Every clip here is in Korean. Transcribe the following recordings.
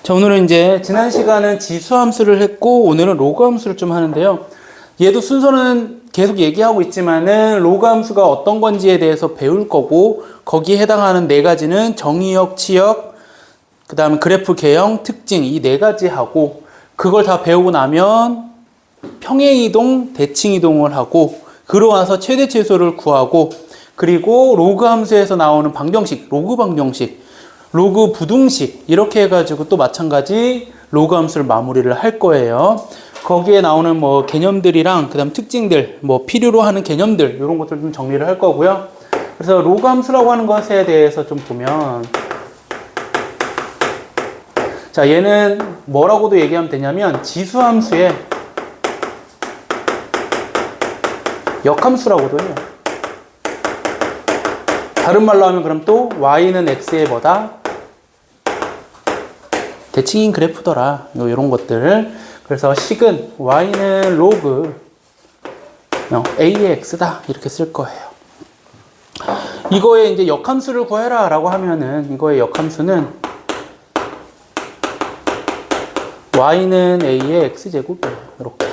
자, 오늘은 이제 지난 시간은 지수함수를 했고 오늘은 로그함수를 좀 하는데요. 얘도 순서는 계속 얘기하고 있지만은 로그함수가 어떤 건지에 대해서 배울 거고 거기에 해당하는 네 가지는 정의역, 치역, 그 다음에 그래프 개형, 특징 이 네 가지 하고 그걸 다 배우고 나면 평행이동, 대칭이동을 하고 그러고 나서 최대 최소를 구하고 그리고 로그함수에서 나오는 방정식, 로그 방정식 로그 부등식 이렇게 해가지고 또 마찬가지 로그 함수를 마무리를 할 거예요. 거기에 나오는 뭐 개념들이랑 그 다음 특징들 뭐 필요로 하는 개념들 이런 것들 좀 정리를 할 거고요. 그래서 로그 함수라고 하는 것에 대해서 좀 보면 자 얘는 뭐라고도 얘기하면 되냐면 지수 함수의 역함수라고도 해요. 다른 말로 하면 그럼 또 y는 x의 뭐다? 대칭인 그래프더라. 이런 것들. 그래서 식은 y는 로그 a의 x다. 이렇게 쓸 거예요. 이거에 이제 역함수를 구해라 라고 하면은 이거의 역함수는 y는 a의 x제곱이에요. 이렇게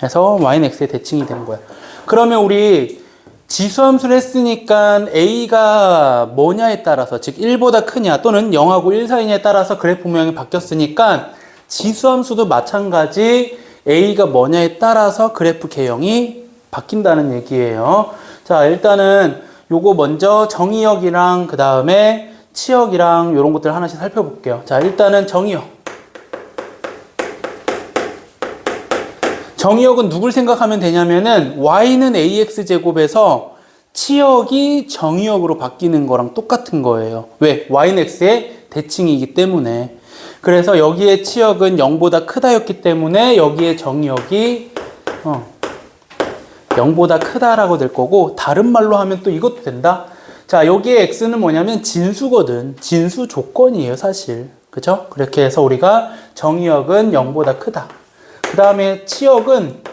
해서 y는 x의 대칭이 되는 거야. 그러면 우리 지수함수를 했으니까 a가 뭐냐에 따라서 즉 1보다 크냐 또는 0하고 1 사이냐에 따라서 그래프 모양이 바뀌었으니까 지수함수도 마찬가지 a가 뭐냐에 따라서 그래프 개형이 바뀐다는 얘기예요. 자 일단은 요거 먼저 정의역이랑 그 다음에 치역이랑 요런 것들 하나씩 살펴볼게요. 자 일단은 정의역. 정의역은 누굴 생각하면 되냐면은 y는 ax제곱에서 치역이 정의역으로 바뀌는 거랑 똑같은 거예요. 왜? y는 x의 대칭이기 때문에. 그래서 여기에 치역은 0보다 크다였기 때문에 여기에 정의역이 0보다 크다라고 될 거고 다른 말로 하면 또 이것도 된다. 자 여기에 x는 뭐냐면 진수거든. 진수 조건이에요 사실. 그죠? 그렇게 해서 우리가 정의역은 0보다 크다. 그 다음에 치역은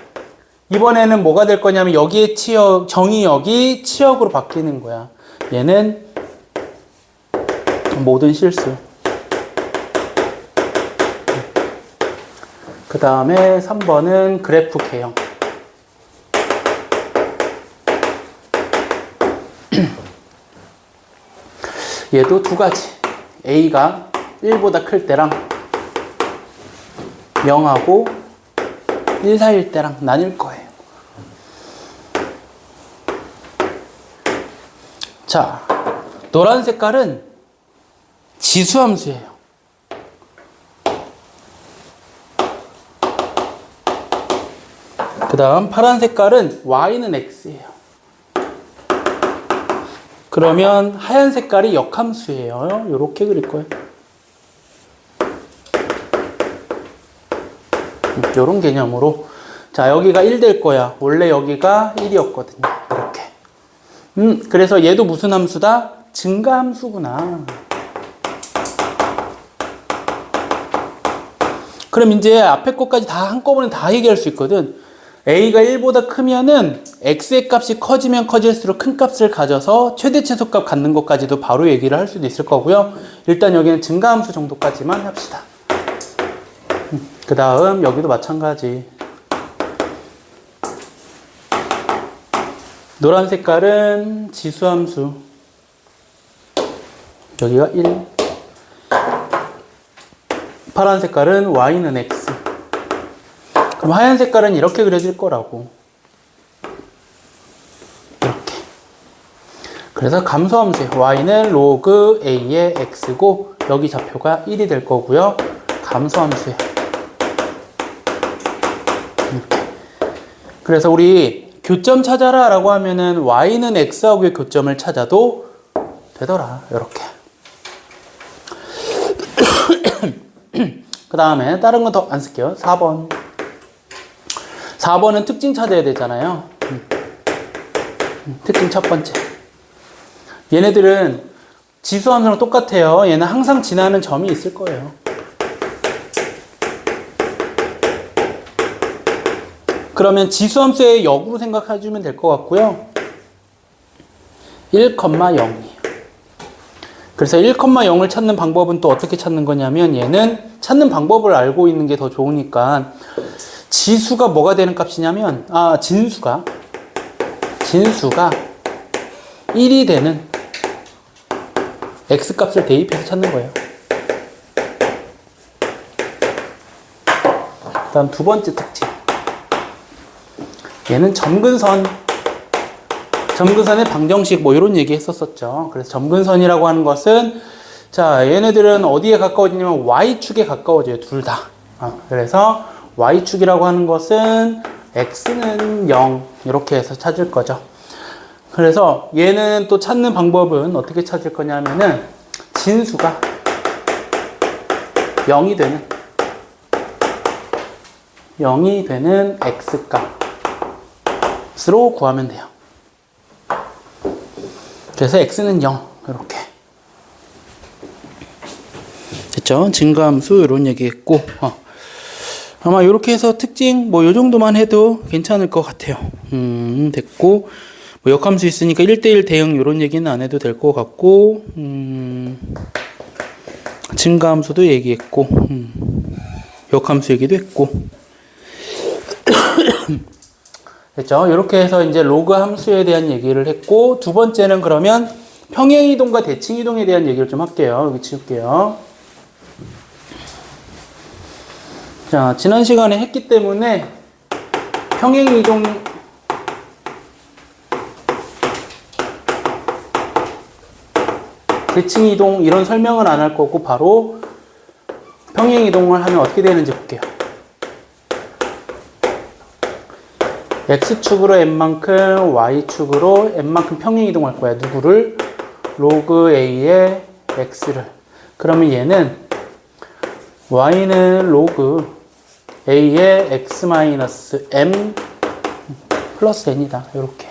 이번에는 뭐가 될 거냐면 여기에 치역, 정의역이 치역으로 바뀌는 거야. 얘는 모든 실수. 그 다음에 3번은 그래프 개형. 얘도 두 가지. A가 1보다 클 때랑 0하고 1 사이일 때랑 나뉠 거예요. 자, 노란 색깔은 지수함수예요. 그 다음 파란 색깔은 y는 x예요. 그러면 하얀 색깔이 역함수예요. 이렇게 그릴 거예요. 이런 개념으로 자 여기가 1 될 거야. 원래 여기가 1이었거든요. 이렇게 그래서 얘도 무슨 함수다? 증가함수구나. 그럼 이제 앞에 것까지 다 한꺼번에 다 얘기할 수 있거든. a가 1보다 크면은 x의 값이 커지면 커질수록 큰 값을 가져서 최대 최소값 갖는 것까지도 바로 얘기를 할 수도 있을 거고요. 일단 여기는 증가함수 정도까지만 합시다. 그 다음 여기도 마찬가지. 노란 색깔은 지수함수. 여기가 1. 파란 색깔은 y는 x. 그럼 하얀 색깔은 이렇게 그려질 거라고. 이렇게. 그래서 감소함수예요. y는 로그 a의 x고 여기 좌표가 1이 될 거고요. 감소함수예요. 그래서 우리 교점 찾아라 라고 하면은 y는 x하고의 교점을 찾아도 되더라. 이렇게. 그 다음에 다른 건 더 안 쓸게요. 4번. 4번은 특징 찾아야 되잖아요. 특징 첫 번째. 얘네들은 지수함수랑 똑같아요. 얘는 항상 지나는 점이 있을 거예요. 그러면 지수함수의 역으로 생각해주면 될 것 같고요. 1,0이에요. 그래서 1,0을 찾는 방법은 또 어떻게 찾는 거냐면 얘는 찾는 방법을 알고 있는 게 더 좋으니까 지수가 뭐가 되는 값이냐면 진수가 1이 되는 x값을 대입해서 찾는 거예요. 다음 두 번째 특징. 얘는 점근선의 방정식 뭐 이런 얘기 했었었죠. 그래서 점근선이라고 하는 것은 자, 얘네들은 어디에 가까워지냐면 y축에 가까워져요. 둘 다. 그래서 y축이라고 하는 것은 x는 0 이렇게 해서 찾을 거죠. 그래서 얘는 또 찾는 방법은 어떻게 찾을 거냐면은 진수가 0이 되는 x값으로 구하면 돼요. 그래서 x는 0 이렇게 됐죠? 증가함수 이런 얘기했고 아마 이렇게 해서 특징 뭐 요 정도만 해도 괜찮을 것 같아요. 됐고 뭐 역함수 있으니까 1대1 대응 이런 얘기는 안 해도 될 것 같고 증가함수도 얘기했고 역함수 얘기도 했고 됐죠? 이렇게 해서 이제 로그 함수에 대한 얘기를 했고 두 번째는 그러면 평행이동과 대칭이동에 대한 얘기를 좀 할게요. 여기 지울게요. 자, 지난 시간에 했기 때문에 평행이동 대칭이동 이런 설명은 안 할 거고 바로 평행이동을 하면 어떻게 되는지 볼게요. x축으로 n만큼 y축으로 n만큼 평행이동할 거야. 누구를? 로그 a의 x를. 그러면 얘는 y는 로그 a의 x 마이너스 m 플러스 n이다. 이렇게.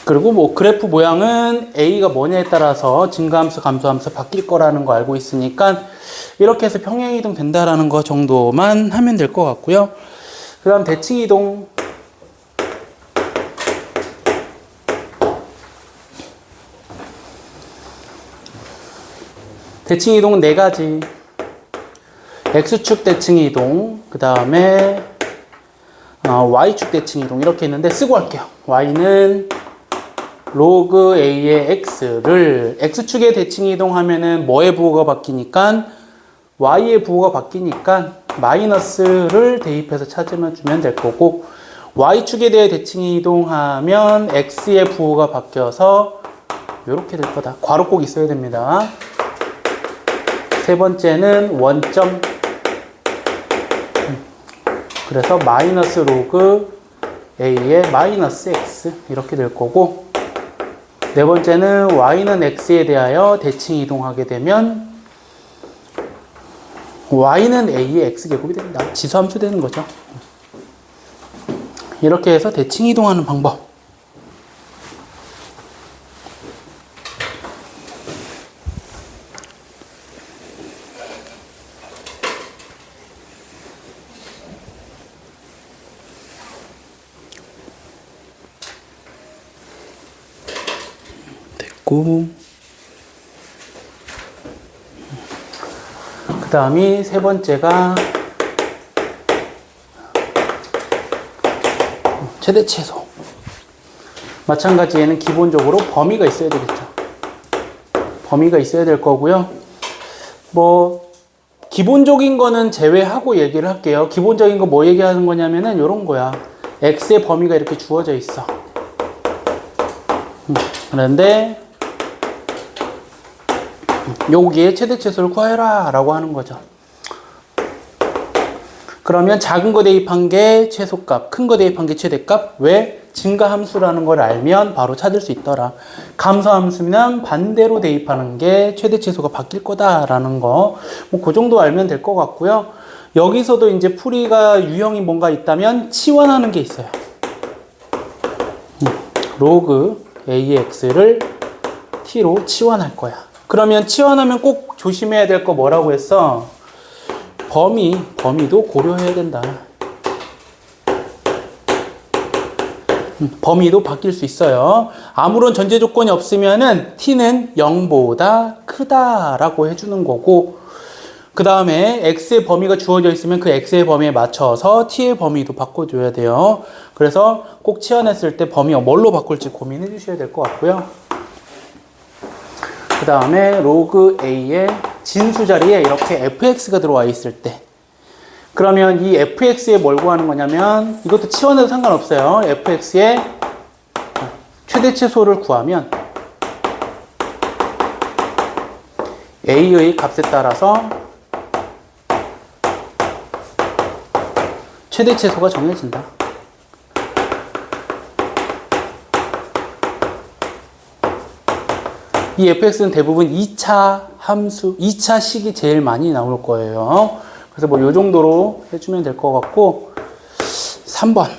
그리고 뭐 그래프 모양은 a가 뭐냐에 따라서 증가함수, 감소함수 바뀔 거라는 거 알고 있으니까 이렇게 해서 평행이동 된다라는 거 정도만 하면 될 것 같고요. 그 다음 대칭이동. 대칭이동은 네 가지. x축 대칭이동, 그 다음에 y축 대칭이동 이렇게 있는데 쓰고 할게요. y는 로그 a의 x를 x축의 대칭이동 하면은 뭐의 부호가 바뀌니까 y의 부호가 바뀌니까 마이너스를 대입해서 찾으면 주면 될 거고 y축에 대해 대칭이동하면 x의 부호가 바뀌어서 이렇게 될 거다. 괄호 꼭 있어야 됩니다. 세 번째는 원점. 그래서 마이너스 로그 a의 마이너스 x 이렇게 될 거고 네 번째는 y는 x에 대하여 대칭 이동하게 되면 y는 a의 x제곱이 된다. 지수함수 되는 거죠. 이렇게 해서 대칭 이동하는 방법. 됐고 그 다음이 세 번째가 최대 최소. 마찬가지 얘는 기본적으로 범위가 있어야 되겠죠. 범위가 있어야 될 거고요. 뭐 기본적인 거는 제외하고 얘기를 할게요. 기본적인 거 뭐 얘기하는 거냐면은 이런 거야. x의 범위가 이렇게 주어져 있어. 그런데 여기에 최대 최소를 구해라 라고 하는 거죠. 그러면 작은 거 대입한 게 최소값, 큰 거 대입한 게 최대값. 왜? 증가함수라는 걸 알면 바로 찾을 수 있더라. 감소함수면 반대로 대입하는 게 최대 최소가 바뀔 거다라는 거. 뭐 그 정도 알면 될 것 같고요. 여기서도 이제 풀이가 유형이 뭔가 있다면 치환하는 게 있어요. 로그 a의 x를 t로 치환할 거야. 그러면 치환하면 꼭 조심해야 될 거 뭐라고 했어? 범위도 고려해야 된다. 범위도 바뀔 수 있어요. 아무런 전제 조건이 없으면은 t는 0보다 크다라고 해주는 거고, 그 다음에 x의 범위가 주어져 있으면 그 x의 범위에 맞춰서 t의 범위도 바꿔줘야 돼요. 그래서 꼭 치환했을 때 범위 뭘로 바꿀지 고민해 주셔야 될 것 같고요. 그 다음에 로그 a의 진수 자리에 이렇게 fx가 들어와 있을 때, 그러면 이 fx에 뭘 구하는 거냐면, 이것도 치환해도 상관없어요. fx의 최대치소를 구하면 a의 값에 따라서 최대치소가 정해진다. 이 fx는 대부분 2차 함수, 2차 식이 제일 많이 나올 거예요. 그래서 뭐 요 정도로 해주면 될 것 같고, 3번.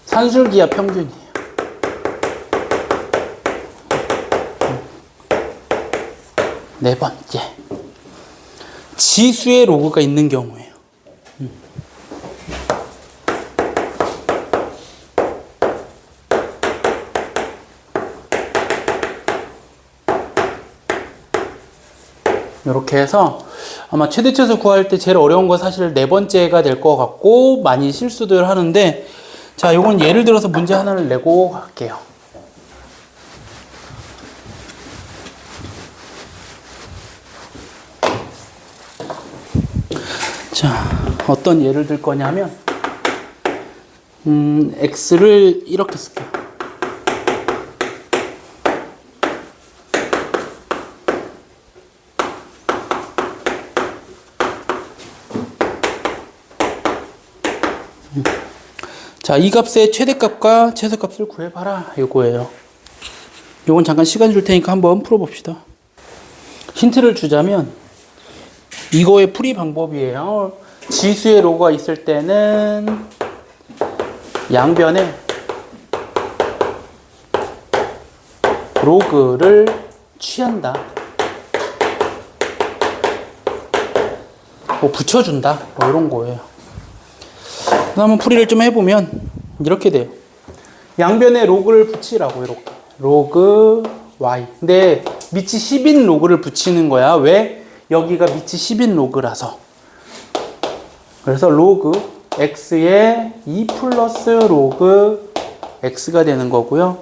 산술기압 평균이에요. 네 번째. 지수의 로그가 있는 경우에요. 이렇게 해서 아마 최대치수 구할 때 제일 어려운 거 사실 네 번째가 될 것 같고, 많이 실수들 하는데, 자, 요건 예를 들어서 문제 하나를 내고 갈게요. 자, 어떤 예를 들 거냐면, x를 이렇게 쓸게요. 자, 이 값의 최대값과 최소값을 구해봐라. 이거예요. 요건 잠깐 시간 줄 테니까 한번 풀어봅시다. 힌트를 주자면, 이거의 풀이 방법이에요. 지수의 로가 있을 때는 양변에 로그를 취한다. 뭐 붙여준다. 뭐 이런 거예요. 한번 풀이를 좀 해보면 이렇게 돼요. 양변에 로그를 붙이라고, 이렇게. 로그 y. 근데 밑이 10인 로그를 붙이는 거야. 왜? 여기가 밑이 10인 로그라서. 그래서 로그 x의 2 플러스 로그 x가 되는 거고요.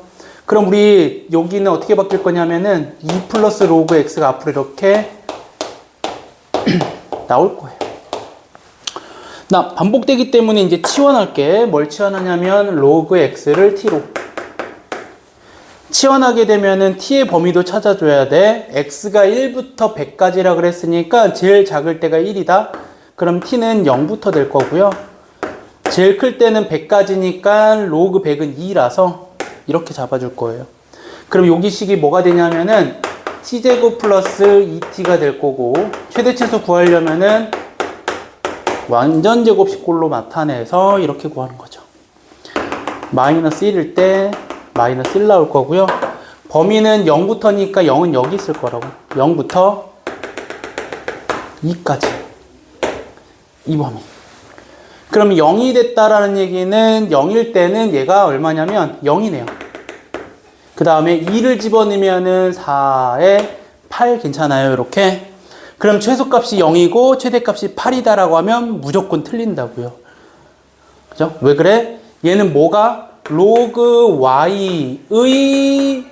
그럼 우리 여기는 어떻게 바뀔 거냐면은 2 플러스 로그 x가 앞으로 이렇게 나올 거예요. 나 반복되기 때문에 이제 치환할게. 뭘 치환하냐면 로그 x를 t로. 치환하게 되면은 t의 범위도 찾아줘야 돼. x가 1부터 100까지라 그랬으니까 제일 작을 때가 1이다. 그럼 t는 0부터 될 거고요. 제일 클 때는 100까지니까 로그 100은 2라서 이렇게 잡아줄 거예요. 그럼 여기 식이 뭐가 되냐면은 t제곱 플러스 2t가 될 거고, 최대치수 구하려면은 완전 제곱식꼴로 나타내서 이렇게 구하는 거죠. 마이너스 1일 때 마이너스 1 나올 거고요. 범위는 0부터니까 0은 여기 있을 거라고. 0부터 2까지. 이 범위. 그럼 0이 됐다라는 얘기는 0일 때는 얘가 얼마냐면 0이네요. 그 다음에 2를 집어넣으면은 4에 8 괜찮아요. 이렇게. 그럼 최소값이 0이고 최대값이 8이다라고 하면 무조건 틀린다고요. 그죠? 왜 그래? 얘는 뭐가? 로그 y의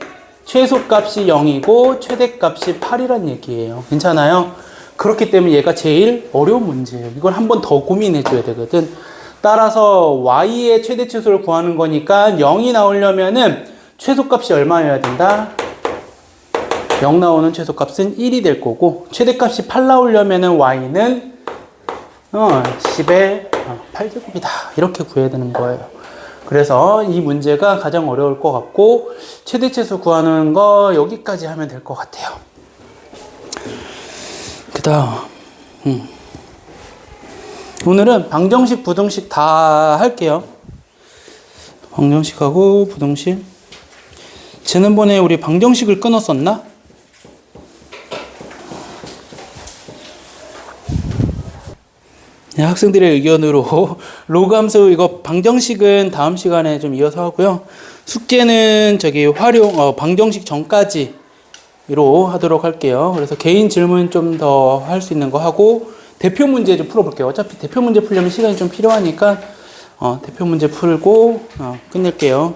최소값이 0이고 최대값이 8이란 얘기예요. 괜찮아요? 그렇기 때문에 얘가 제일 어려운 문제예요. 이걸 한 번 더 고민해 줘야 되거든. 따라서 y의 최대치수를 구하는 거니까 0이 나오려면은 최소값이 얼마여야 된다? 0 나오는 최소값은 1이 될 거고, 최대값이 8 나오려면은 y는 10의 8제곱이다. 이렇게 구해야 되는 거예요. 그래서 이 문제가 가장 어려울 것 같고, 최대치수 구하는 거 여기까지 하면 될 것 같아요. 그 다음 오늘은 방정식, 부등식 다 할게요. 방정식하고 부등식. 지난번에 우리 방정식을 끊었었나? 네, 학생들의 의견으로 로그 함수 이거 방정식은 다음 시간에 좀 이어서 하고요. 숙제는 저기 방정식 전까지로 하도록 할게요. 그래서 개인 질문 좀 더 할 수 있는 거 하고 대표 문제 좀 풀어볼게요. 어차피 대표 문제 풀려면 시간이 좀 필요하니까 대표 문제 풀고 끝낼게요.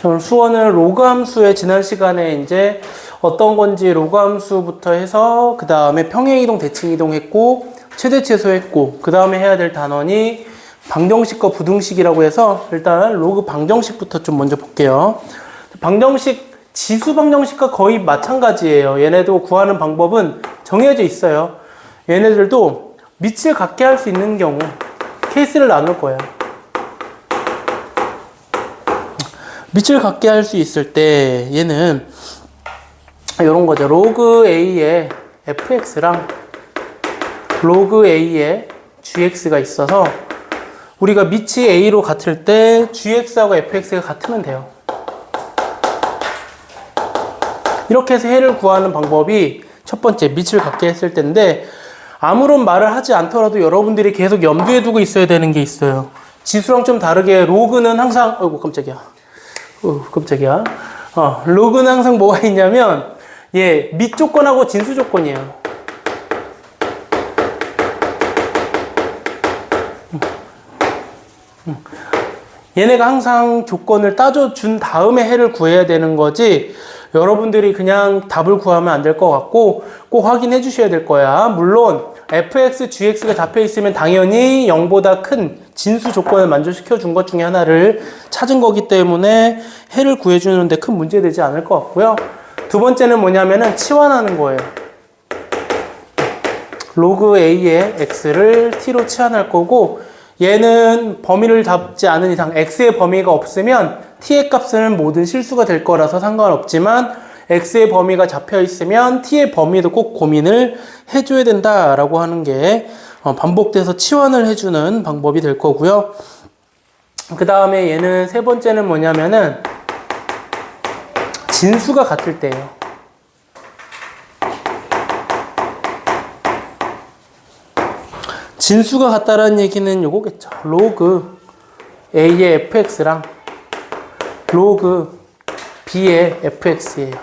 저 수원은 로그 함수의 지난 시간에 이제 어떤 건지 로그 함수부터 해서 그 다음에 평행이동, 대칭이동 했고 최대 최소 했고 그 다음에 해야 될 단원이 방정식과 부등식이라고 해서 일단 로그 방정식부터 좀 먼저 볼게요. 방정식, 지수 방정식과 거의 마찬가지예요. 얘네도 구하는 방법은 정해져 있어요. 얘네들도 밑을 같게 할 수 있는 경우 케이스를 나눌 거야. 밑을 같게 할 수 있을 때 얘는 이런 거죠. 로그 A의 fx랑 로그 A의 gx가 있어서 우리가 밑이 A로 같을 때 gx하고 fx가 같으면 돼요. 이렇게 해서 해를 구하는 방법이 첫 번째 밑을 같게 했을 때인데 아무런 말을 하지 않더라도 여러분들이 계속 염두에 두고 있어야 되는 게 있어요. 지수랑 좀 다르게 로그는 항상 깜짝이야. 로그는 항상 뭐가 있냐면 밑 조건하고 진수 조건이에요. 얘네가 항상 조건을 따져준 다음에 해를 구해야 되는 거지 여러분들이 그냥 답을 구하면 안 될 것 같고 꼭 확인해 주셔야 될 거야. 물론 fx, gx가 잡혀 있으면 당연히 0보다 큰 진수 조건을 만족시켜 준 것 중에 하나를 찾은 거기 때문에 해를 구해 주는데 큰 문제 되지 않을 것 같고요. 두 번째는 뭐냐면은 치환하는 거예요. 로그 a의 x를 t로 치환할 거고 얘는 범위를 잡지 않은 이상 x의 범위가 없으면 t의 값은 모든 실수가 될 거라서 상관없지만 x의 범위가 잡혀 있으면 t의 범위도 꼭 고민을 해줘야 된다라고 하는 게 반복돼서 치환을 해주는 방법이 될 거고요. 그 다음에 얘는 세 번째는 뭐냐면은 진수가 같을 때예요. 진수가 같다라는 얘기는 요거겠죠. 로그 A의 fx랑 로그 B의 fx예요.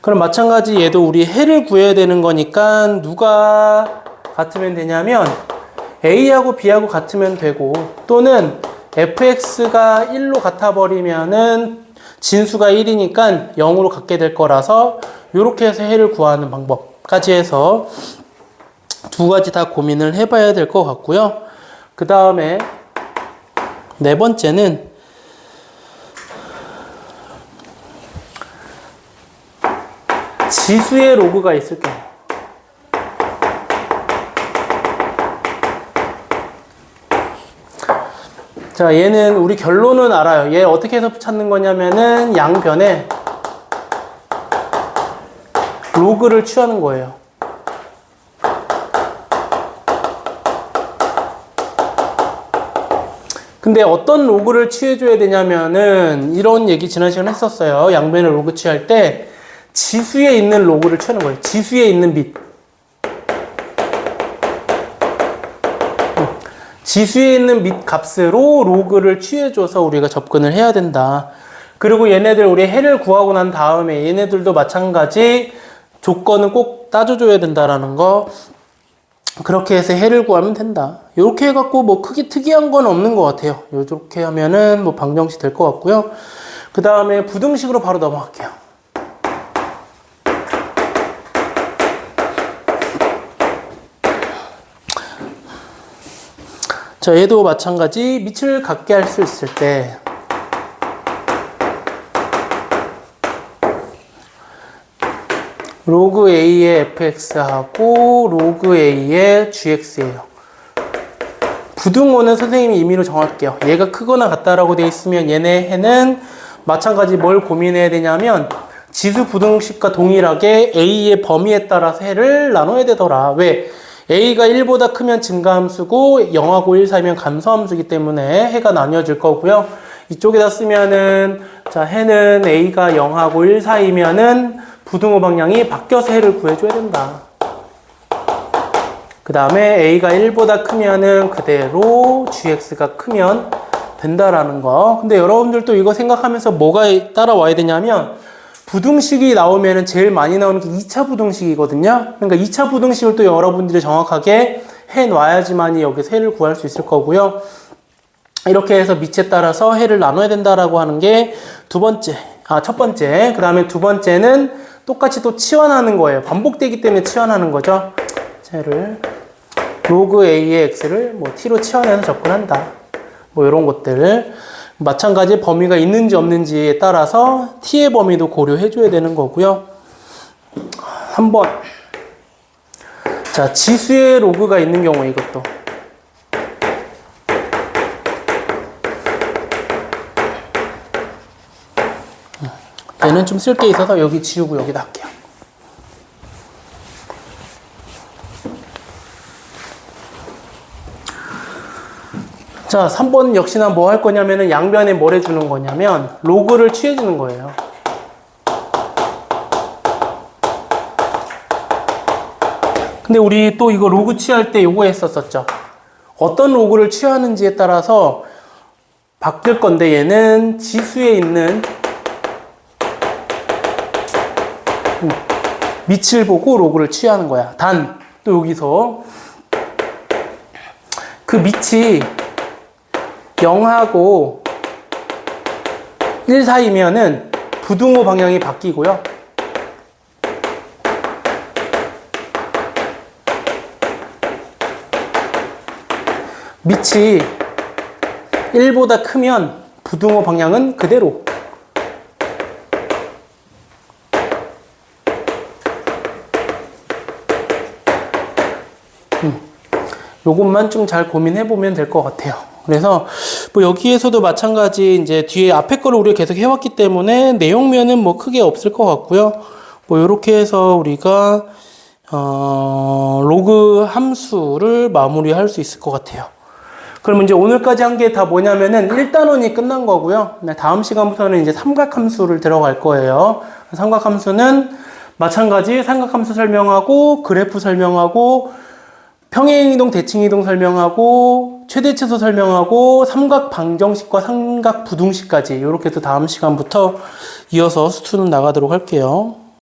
그럼 마찬가지 얘도 우리 해를 구해야 되는 거니까 누가 같으면 되냐면 A하고 B하고 같으면 되고 또는 fx가 1로 같아 버리면은 진수가 1이니까 0으로 같게 될 거라서 이렇게 해서 해를 구하는 방법까지 해서 두 가지 다 고민을 해봐야 될 것 같고요. 그 다음에 네 번째는 지수의 로그가 있을 경우. 자, 얘는 우리 결론은 알아요. 얘 어떻게 해서 찾는 거냐면은 양변에 로그를 취하는 거예요. 근데 어떤 로그를 취해줘야 되냐면은 이런 얘기 지난 시간에 했었어요. 양변에 로그 취할 때 지수에 있는 로그를 취하는 거예요. 지수에 있는 밑. 지수에 있는 밑 값으로 로그를 취해줘서 우리가 접근을 해야 된다. 그리고 얘네들 우리 해를 구하고 난 다음에 얘네들도 마찬가지 조건은 꼭 따져줘야 된다라는 거. 그렇게 해서 해를 구하면 된다. 이렇게 해갖고 뭐 크게 특이한 건 없는 것 같아요. 이렇게 하면은 뭐 방정식 될 것 같고요. 그 다음에 부등식으로 바로 넘어갈게요. 자, 얘도 마찬가지 밑을 같게 할 수 있을 때 로그 A의 fx하고 로그 A의 gx예요. 부등호는 선생님이 임의로 정할게요. 얘가 크거나 같다라고 돼 있으면 얘네 해는 마찬가지 뭘 고민해야 되냐면 지수 부등식과 동일하게 A의 범위에 따라서 해를 나눠야 되더라. 왜? A가 1보다 크면 증가함수고 0하고 1 사이면 감소함수이기 때문에 해가 나뉘어질 거고요. 이쪽에다 쓰면은 자 해는 a가 0하고 1 사이면은 부등호 방향이 바뀌어서 해를 구해줘야 된다. 그 다음에 a가 1보다 크면은 그대로 gx가 크면 된다라는 거. 근데 여러분들도 이거 생각하면서 뭐가 따라와야 되냐면 부등식이 나오면은 제일 많이 나오는 게 2차 부등식이거든요. 그러니까 2차 부등식을 또 여러분들이 정확하게 해 놔야지만이 여기서 해를 구할 수 있을 거고요. 이렇게 해서 밑에 따라서 해를 나눠야 된다라고 하는 게 첫 번째. 그 다음에 두 번째는 똑같이 또 치환하는 거예요. 반복되기 때문에 치환하는 거죠. 해를 로그 a의 x를 뭐 t로 치환해서 접근한다. 뭐 이런 것들. 마찬가지 범위가 있는지 없는지에 따라서 t의 범위도 고려해 줘야 되는 거고요. 3번. 자, 지수의 로그가 있는 경우 이것도. 얘는 좀 쓸 게 있어서 여기 지우고 여기다 할게요. 자, 3번 역시나 뭐 할 거냐면은 양변에 뭘 해주는 거냐면 로그를 취해주는 거예요. 근데 우리 또 이거 로그 취할 때 요거 했었었죠. 어떤 로그를 취하는지에 따라서 바뀔 건데 얘는 지수에 있는 밑을 보고 로그를 취하는 거야. 단, 또 여기서 그 밑이 0하고 1 사이면은 부등호 방향이 바뀌고요. 밑이 1보다 크면 부등호 방향은 그대로. 요것만 좀 잘 고민해 보면 될 것 같아요. 그래서 뭐 여기에서도 마찬가지 이제 뒤에 앞에 거를 우리가 계속 해왔기 때문에 내용면은 뭐 크게 없을 것 같고요. 뭐 이렇게 해서 우리가 로그 함수를 마무리할 수 있을 것 같아요. 그럼 이제 오늘까지 한 게 다 뭐냐면은 1단원이 끝난 거고요. 다음 시간부터는 이제 삼각함수를 들어갈 거예요. 삼각함수는 마찬가지 삼각함수 설명하고 그래프 설명하고 평행이동, 대칭이동 설명하고 최대치수 설명하고 삼각 방정식과 삼각 부등식까지 이렇게 해서 다음 시간부터 이어서 수투는 나가도록 할게요.